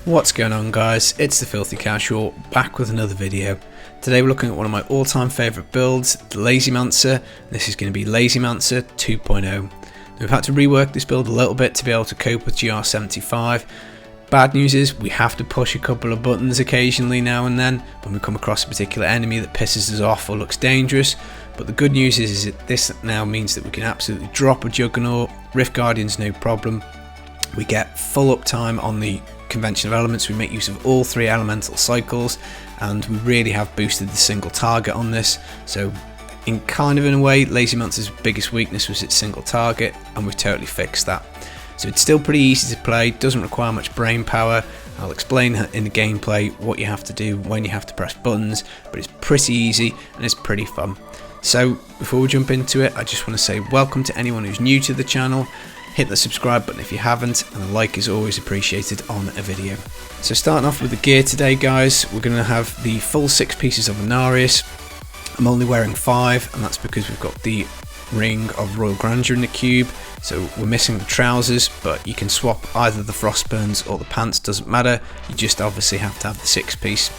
What's going on, guys? It's the Filthy Casual, back with another video. Today we're looking at one of my all-time favourite builds, the Lazymancer. This is going to be Lazymancer 2.0. We've had to rework this build a little bit to be able to cope with GR75. Bad news is we have to push a couple of buttons occasionally now and then when we come across a particular enemy that pisses us off or looks dangerous. But the good news is that this now means that we can absolutely drop a Juggernaut, Rift Guardians no problem. We get full uptime on the convention of elements, we make use of all three elemental cycles, and we really have boosted the single target on this. So in a way, Lazymancer's biggest weakness was its single target, and we've totally fixed that. So it's still pretty easy to play, doesn't require much brain power. I'll explain in the gameplay what you have to do when you have to press buttons, but it's pretty easy and it's pretty fun. So before we jump into it, I just want to say welcome to anyone who's new to the channel. Hit the subscribe button if you haven't, and a like is always appreciated on a video. So starting off with the gear today, guys, we're going to have the full 6 pieces of Inarius. I'm only wearing 5, and that's because we've got the ring of Royal Grandeur in the cube, so we're missing the trousers, but you can swap either the Frostburns or the pants, doesn't matter, you just obviously have to have the 6 piece.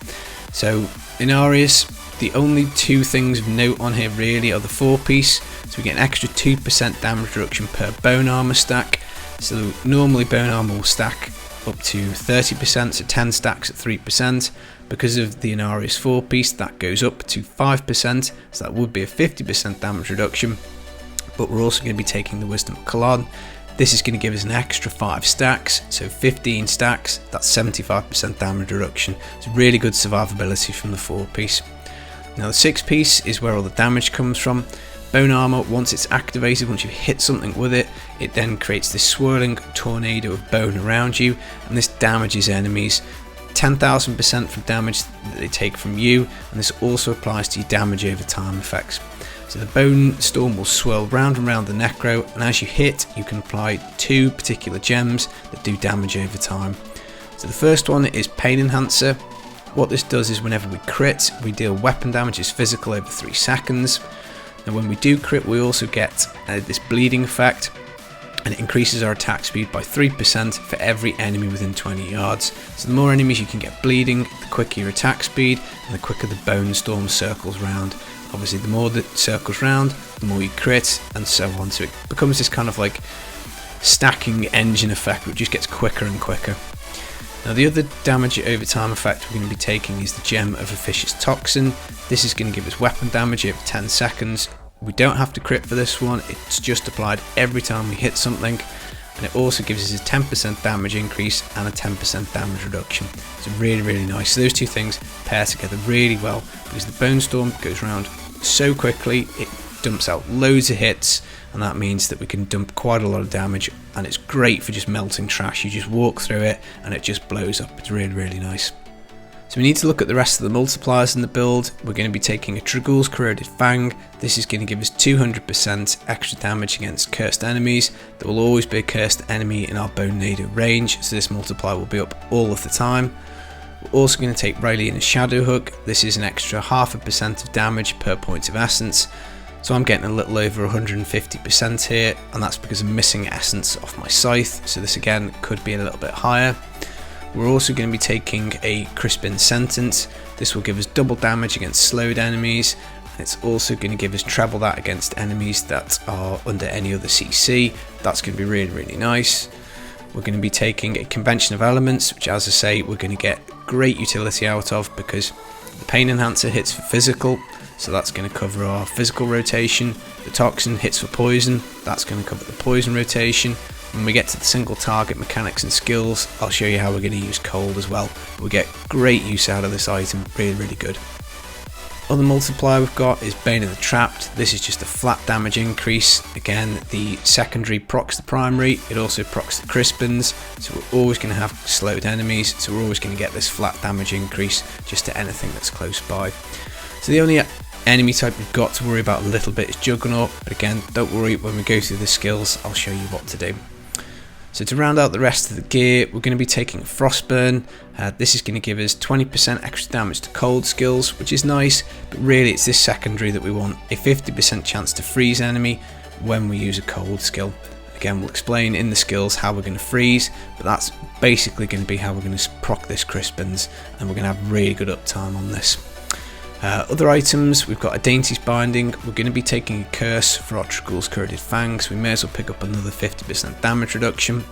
So Inarius, the only 2 things of note on here really are the 4 piece. So we get an extra 2% damage reduction per bone armor stack. So normally bone armor will stack up to 30%, so 10 stacks at 3%. Because of the Inarius 4 piece, that goes up to 5%, so that would be a 50% damage reduction. But we're also going to be taking the Wisdom of Kalon. This is going to give us an extra 5 stacks, so 15 stacks, that's 75% damage reduction. It's really good survivability from the 4 piece. Now the 6 piece is where all the damage comes from. Bone armor, once it's activated, once you hit something with it, it then creates this swirling tornado of bone around you, and this damages enemies 10,000% from damage that they take from you, and this also applies to your damage over time effects. So the bone storm will swirl round and round the necro, and as you hit, you can apply 2 particular gems that do damage over time. So the first one is Pain Enhancer. What this does is whenever we crit, we deal weapon damage as physical over 3 seconds. And when we do crit, we also get this bleeding effect, and it increases our attack speed by 3% for every enemy within 20 yards. So the more enemies you can get bleeding, the quicker your attack speed, and the quicker the bone storm circles round. Obviously the more that circles round, the more you crit, and so on. So it becomes this kind of like stacking engine effect, which just gets quicker and quicker. Now the other damage over time effect we're going to be taking is the Gem of Officious Toxin. This is going to give us weapon damage over 10 seconds. We don't have to crit for this one, it's just applied every time we hit something, and it also gives us a 10% damage increase and a 10% damage reduction. It's really nice. So those 2 things pair together really well, because the Bone Storm goes around so quickly, it dumps out loads of hits, and that means that we can dump quite a lot of damage, and it's great for just melting trash. You just walk through it and it just blows up. It's really nice. So we need to look at the rest of the multipliers in the build. We're going to be taking a Tragul's Corroded Fang. This is going to give us 200% extra damage against cursed enemies. There will always be a cursed enemy in our Bone Nado range, so this multiplier will be up all of the time. We're also going to take Rylaiana's Shadow Hook. This is an extra 0.5% of damage per point of essence. So I'm getting a little over 150% here, and that's because I'm missing essence off my scythe, so this again could be a little bit higher. We're also going to be taking a Crispin Sentence. This will give us double damage against slowed enemies, and it's also going to give us treble that against enemies that are under any other CC. That's going to be really nice. We're going to be taking a Convention of Elements, which, as I say, we're going to get great utility out of, because the Pain Enhancer hits for physical, so that's going to cover our physical rotation. The Toxin hits for poison, that's going to cover the poison rotation. When we get to the single target mechanics and skills, I'll show you how we're going to use cold as well. We get great use out of this item, really good. Other multiplier we've got is Bane of the Trapped. This is just a flat damage increase. Again, the secondary procs the primary, it also procs the Crispins, so we're always going to have slowed enemies, so we're always going to get this flat damage increase just to anything that's close by. So the only enemy type we've got to worry about a little bit is Juggernaut, but again, don't worry, when we go through the skills, I'll show you what to do. So to round out the rest of the gear, we're going to be taking a Frostburn. This is going to give us 20% extra damage to cold skills, which is nice, but really it's this secondary that we want, a 50% chance to freeze enemy when we use a cold skill. again, we'll explain in the skills how we're going to freeze, but that's basically going to be how we're going to proc this Crispins, and we're going to have really good uptime on this. Other items, we've got a Dainty's Binding. We're going to be taking a curse for our Tragul's Corroded Fangs. We may as well pick up another 50% damage reduction.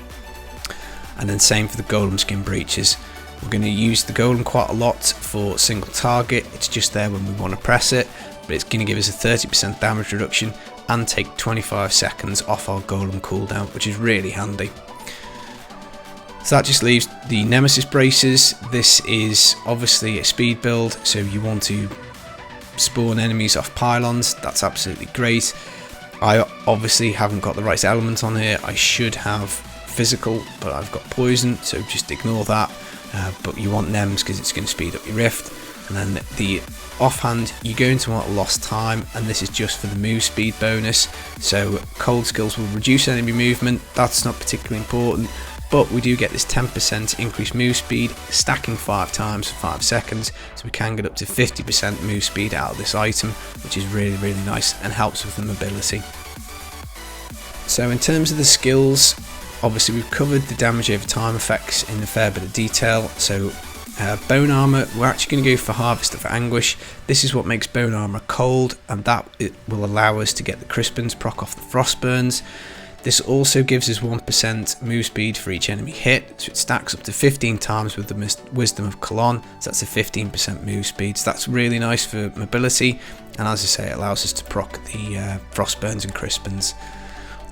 And then same for the Golem Skin Breaches. We're going to use the Golem quite a lot for single target. It's just there when we want to press it, but it's going to give us a 30% damage reduction and take 25 seconds off our Golem cooldown, which is really handy. So that just leaves the Nemesis Braces. This is obviously a speed build, so you want to spawn enemies off pylons. That's absolutely great. I obviously haven't got the right element on here. I should have physical, but I've got poison, so just ignore that. But you want Nems because it's going to speed up your rift. And then the offhand, you're going to want lost time, and this is just for the move speed bonus. So cold skills will reduce enemy movement. That's not particularly important. But we do get this 10% increased move speed, stacking 5 times for 5 seconds, so we can get up to 50% move speed out of this item, which is really, really nice and helps with the mobility. So in terms of the skills, obviously we've covered the damage over time effects in a fair bit of detail. So bone armor, we're actually going to go for Harvest of Anguish. This is what makes bone armor cold, and that it will allow us to get the Crispins proc off the Frostburns. This also gives us 1% move speed for each enemy hit, so it stacks up to 15 times with the Wisdom of Kalon, so that's a 15% move speed. So that's really nice for mobility, and as I say, it allows us to proc the Frostburns and Crispins.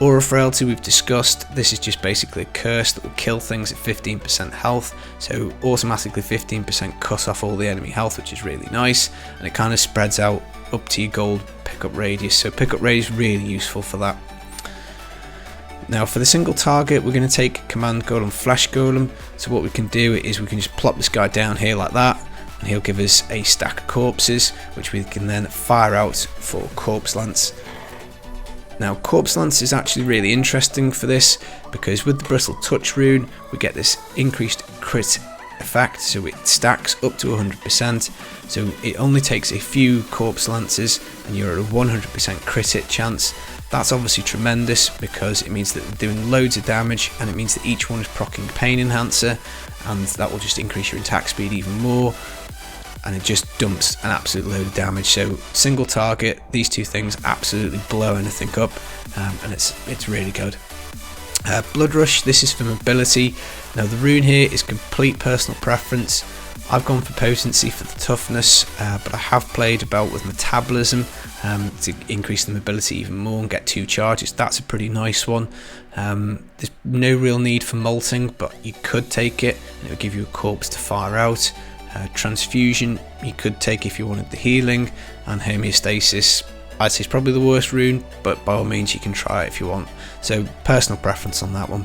Aura Frailty we've discussed. This is just basically a curse that will kill things at 15% health, so automatically 15% cut off all the enemy health, which is really nice, and it kind of spreads out up to your gold pickup radius, so pickup radius is really useful for that. Now for the single target, we're going to take Command Golem Flesh Golem. So what we can do is we can just plop this guy down here like that, and he'll give us a stack of corpses, which we can then fire out for Corpse Lance. Now Corpse Lance is actually really interesting for this, because with the Bristle Touch rune, we get this increased crit effect, so it stacks up to 100%, so it only takes a few Corpse Lances and you're at a 100% crit hit chance. That's obviously tremendous because it means that they're doing loads of damage, and it means that each one is proccing Pain Enhancer, and that will just increase your attack speed even more, and it just dumps an absolute load of damage. So single target, these two things absolutely blow anything up, and it's really good. Blood Rush, this is for mobility. Now the rune here is complete personal preference. I've gone for potency for the toughness, but I have played about with metabolism to increase the mobility even more and get 2 charges. That's a pretty nice one. There's no real need for molting, but you could take it and it will give you a corpse to fire out. Transfusion you could take if you wanted the healing, and homeostasis I'd say is probably the worst rune, but by all means you can try it if you want. So personal preference on that one.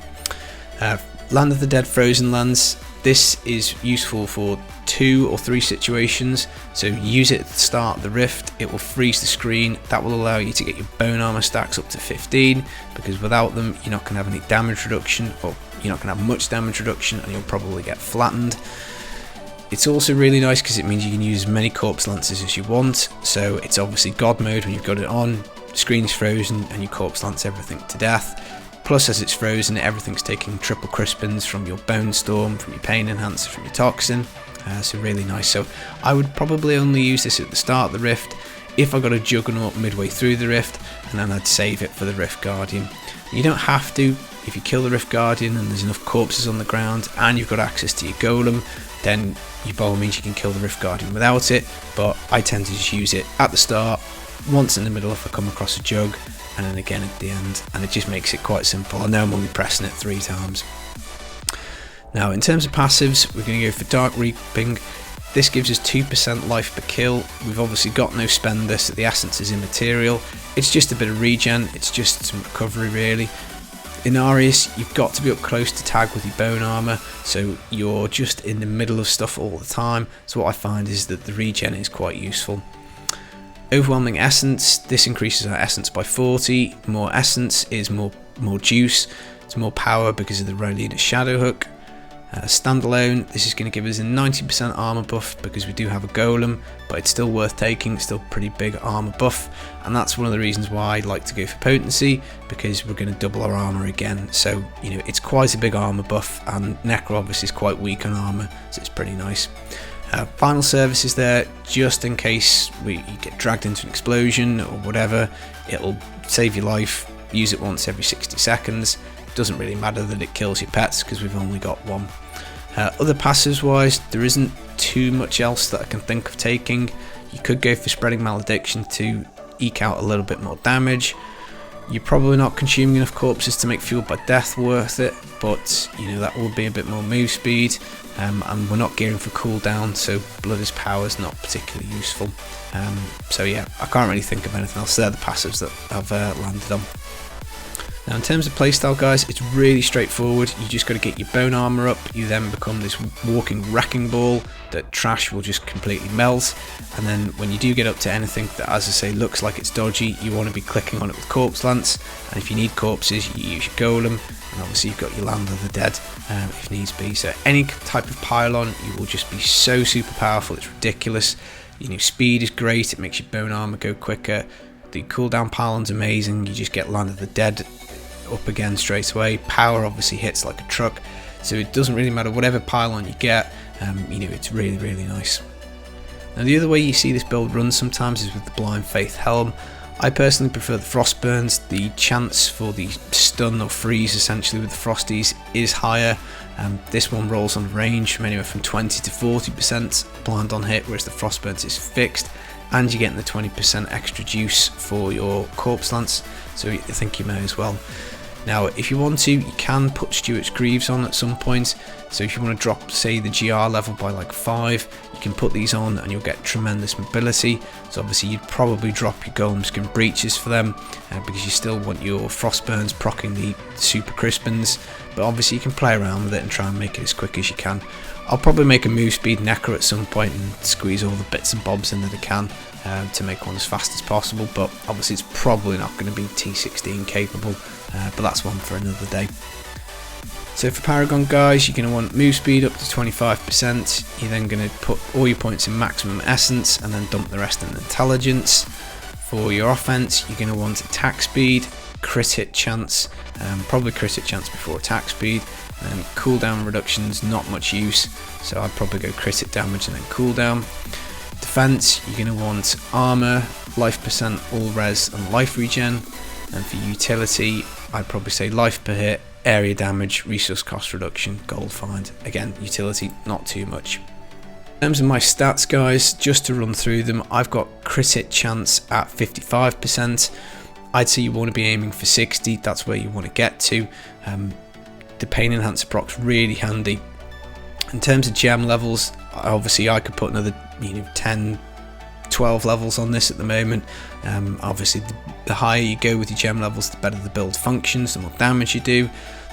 Land of the Dead Frozen Lands. This is useful for 2 or 3 situations, so use it at the start of the rift. It will freeze the screen. That will allow you to get your bone armor stacks up to 15, because without them you're not going to have any damage reduction, or you're not going to have much damage reduction, and you'll probably get flattened. It's also really nice because it means you can use as many Corpse Lances as you want, so it's obviously God mode when you've got it on, screen is frozen and you Corpse Lance everything to death. Plus, as it's frozen, everything's taking triple Crispins from your Bone Storm, from your Pain Enhancer, from your Toxin. So really nice. So I would probably only use this at the start of the rift if I got a Juggernaut midway through the rift, and then I'd save it for the Rift Guardian. You don't have to. If you kill the Rift Guardian and there's enough corpses on the ground and you've got access to your Golem, then by all means you can kill the Rift Guardian without it, but I tend to just use it at the start, once in the middle if I come across a jug, and then again at the end, and it just makes it quite simple. I know I'm only pressing it 3 times. Now in terms of passives, we're going to go for Dark Reaping. This gives us 2% life per kill. We've obviously got no spender, so the essence is immaterial. It's just a bit of regen, it's just some recovery really. In Arius, you've got to be up close to tag with your bone armor, so you're just in the middle of stuff all the time. So what I find is that the regen is quite useful. Overwhelming Essence, this increases our essence by 40. More essence is more juice. It's more power because of the Rowlina Shadow Hook. Standalone, this is going to give us a 90% armor buff because we do have a golem, but it's still worth taking. It's still pretty big armor buff, and that's one of the reasons why I like to go for potency, because we're going to double our armor again. So it's quite a big armor buff, and Necro obviously is quite weak on armor, so it's pretty nice. Final service is there just in case you get dragged into an explosion or whatever. It'll save your life. Use it once every 60 seconds. Doesn't really matter that it kills your pets because we've only got one. Other passives wise, there isn't too much else that I can think of taking. You could go for spreading malediction to eke out a little bit more damage. You're probably not consuming enough corpses to make fueled by death worth it, but that will be a bit more move speed, and we're not gearing for cooldown, so blood is power is not particularly useful. So yeah, I can't really think of anything else. They're the passives that I've landed on. Now in terms of playstyle guys, it's really straightforward. You just got to get your bone armor up. You then become this walking wrecking ball that trash will just completely melt. And then when you do get up to anything that, as I say, looks like it's dodgy, you want to be clicking on it with corpse lance. And if you need corpses, you use your golem. And obviously you've got your land of the dead if needs be. So any type of pylon, you will just be so super powerful. It's ridiculous. Speed is great. It makes your bone armor go quicker. The cooldown pylon's amazing. You just get land of the dead up again straight away. Power obviously hits like a truck, so it doesn't really matter whatever pylon you get. It's really nice. Now the other way you see this build run sometimes is with the blind faith helm. I personally prefer the frost burns. The chance for the stun or freeze essentially with the frosties is higher. This one rolls on range from anywhere from 20 to 40% blind on hit, whereas the frost burns is fixed, and you're getting the 20% extra juice for your corpse lance, so I think you may as well. Now if you want to, you can put Stuart's Greaves on at some point, so if you want to drop say the GR level by like 5, you can put these on and you'll get tremendous mobility. So obviously you'd probably drop your Golem Skin Breaches for them, because you still want your Frostburns proccing the Super Crispins, but obviously you can play around with it and try and make it as quick as you can. I'll probably make a move speed Necro at some point and squeeze all the bits and bobs in that I can to make one as fast as possible, but obviously it's probably not going to be T16 capable, but that's one for another day. So for Paragon guys, you're going to want move speed up to 25%, you're then going to put all your points in maximum essence and then dump the rest in intelligence. For your offense, you're going to want attack speed, crit hit chance, probably crit hit chance before attack speed, and cooldown reductions not much use, so I'd probably go crit hit damage and then cooldown. Defense, you're going to want armor, life percent, all res and life regen, and for utility I'd probably say life per hit, area damage, resource cost reduction, gold find. Again, utility not too much. In terms of my stats guys, just to run through them, I've got crit hit chance at 55%. I'd say you want to be aiming for 60, that's where you want to get to. The pain enhancer proc's really handy. In terms of gem levels, obviously I could put another 10, 12 levels on this at the moment. Obviously the higher you go with your gem levels, the better the build functions, the more damage you do,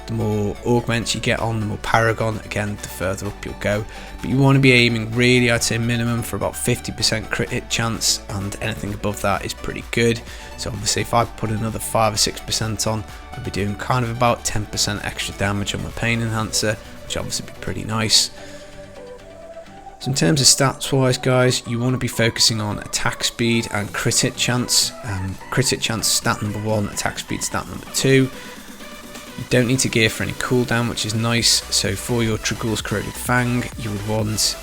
the more augments you get on, the more paragon, again the further up you'll go. But you want to be aiming really, I'd say minimum for about 50% crit hit chance, and anything above that is pretty good. So obviously if I put another 5 or 6% on, I'd be doing kind of about 10% extra damage on my pain enhancer, which obviously would be pretty nice. So in terms of stats wise guys, you want to be focusing on attack speed and crit hit chance. Crit hit chance stat number 1, attack speed stat number 2. You don't need to gear for any cooldown, which is nice. So for your Tragul's Corroded Fang, you would want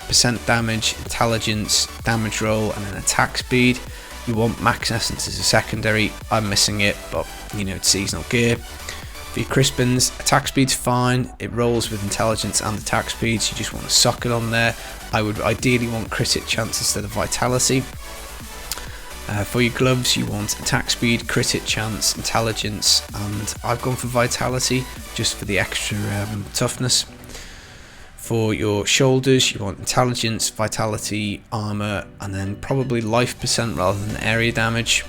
percent damage, intelligence, damage roll, and then attack speed. You want max essence as a secondary. I'm missing it, but it's seasonal gear. For your Crispins, attack speed's fine, it rolls with intelligence and attack speed, so you just want to sock it on there. I would ideally want crit hit chance instead of vitality. For your gloves, you want attack speed, crit hit chance, intelligence, and I've gone for vitality just for the extra toughness. For your shoulders, you want intelligence, vitality, armor, and then probably life percent rather than area damage.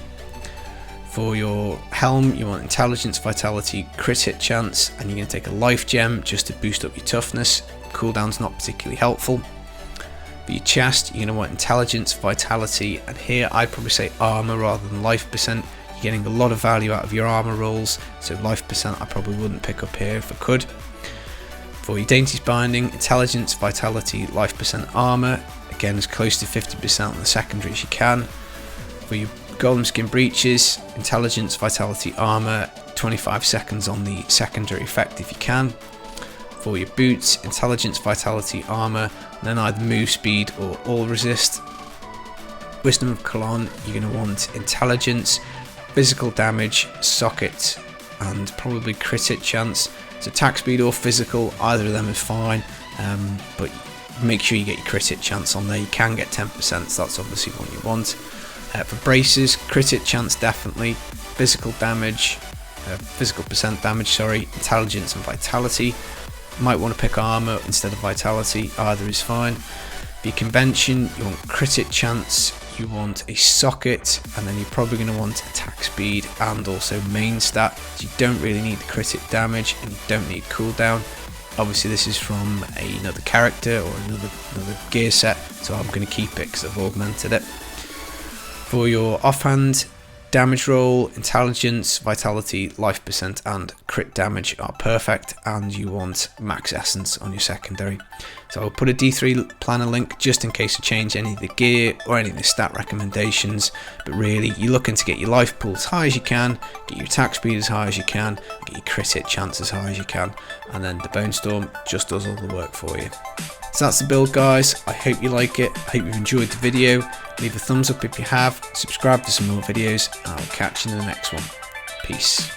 For your helm, you want intelligence, vitality, crit hit chance, and you're going to take a life gem just to boost up your toughness. Cooldown's not particularly helpful. For your chest, you're going to want intelligence, vitality, and here I'd probably say armor rather than life percent. You're getting a lot of value out of your armor rolls, so life percent I probably wouldn't pick up here if I could. For your Dainty's Binding, Intelligence, Vitality, Life percent, Armour, again as close to 50% on the secondary as you can. For your Golem Skin Breeches, Intelligence, Vitality, Armour, 25 seconds on the secondary effect if you can. For your boots, Intelligence, Vitality, Armour, then either move speed or all resist. Wisdom of Cologne, you're going to want Intelligence, physical damage, socket, and probably crit hit chance. So attack speed or physical, either of them is fine, but make sure you get your crit hit chance on there. You can get 10%, so that's obviously what you want. For braces, crit hit chance definitely, physical damage, physical percent damage, sorry, intelligence and vitality. Might want to pick armor instead of vitality, either is fine. For your convention, you want crit hit chance, you want a socket, and then you're probably going to want attack speed and also main stat. So you don't really need the crit hit damage and you don't need cooldown. Obviously this is from another character or another gear set, so I'm going to keep it because I've augmented it. For your offhand, damage roll, intelligence, vitality, life percent and crit damage are perfect, and you want max essence on your secondary. So I'll put a D3 planner link just in case I change any of the gear or any of the stat recommendations, but really you're looking to get your life pool as high as you can, get your attack speed as high as you can, get your crit hit chance as high as you can, and then the Bone Storm just does all the work for you. So that's the build, guys. I hope you like it. I hope you've enjoyed the video. Leave a thumbs up if you have, subscribe to some more videos, and I'll catch you in the next one. Peace.